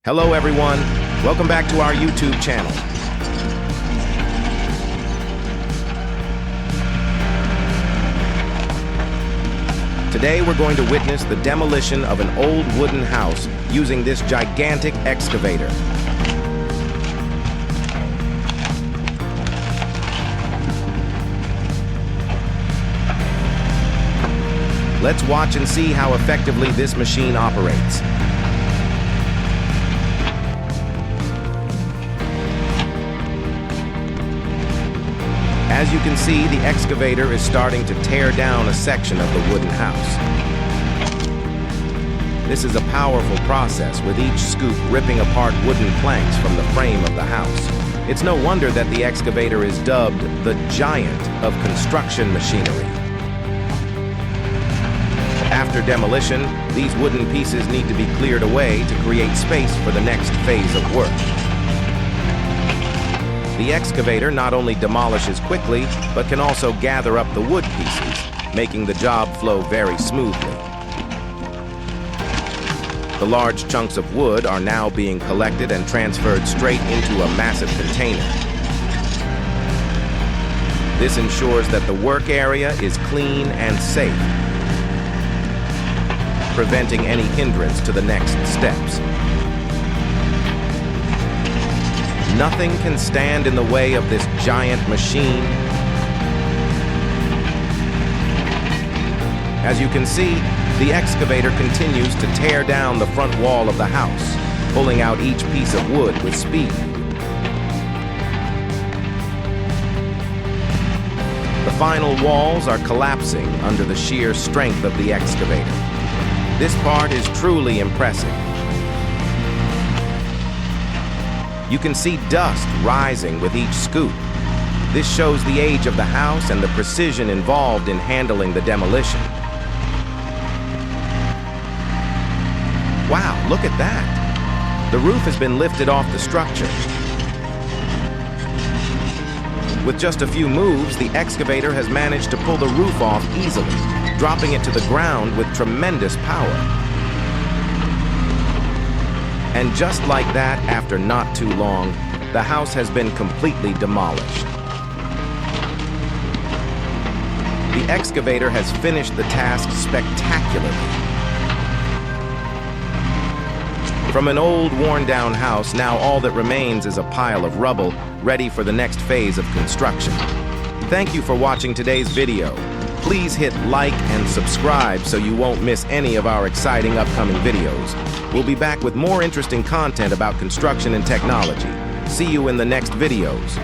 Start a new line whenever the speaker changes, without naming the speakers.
Hello everyone, welcome back to our YouTube channel. Today we're going to witness the demolition of an old wooden house using this gigantic excavator. Let's watch and see how effectively this machine operates. As you can see, the excavator is starting to tear down a section of the wooden house. This is a powerful process, with each scoop ripping apart wooden planks from the frame of the house. It's no wonder that the excavator is dubbed the giant of construction machinery. After demolition, these wooden pieces need to be cleared away to create space for the next phase of work. The excavator not only demolishes quickly, but can also gather up the wood pieces, making the job flow very smoothly. The large chunks of wood are now being collected and transferred straight into a massive container. This ensures that the work area is clean and safe, preventing any hindrance to the next steps. Nothing can stand in the way of this giant machine. As you can see, the excavator continues to tear down the front wall of the house, pulling out each piece of wood with speed. The final walls are collapsing under the sheer strength of the excavator. This part is truly impressive. You can see dust rising with each scoop. This shows the age of the house and the precision involved in handling the demolition. Wow, look at that! The roof has been lifted off the structure. With just a few moves, the excavator has managed to pull the roof off easily, dropping it to the ground with tremendous power. And just like that, after not too long, the house has been completely demolished. The excavator has finished the task spectacularly. From an old, worn-down house, now all that remains is a pile of rubble, ready for the next phase of construction. Thank you for watching today's video. Please hit like and subscribe so you won't miss any of our exciting upcoming videos. We'll be back with more interesting content about construction and technology. See you in the next videos.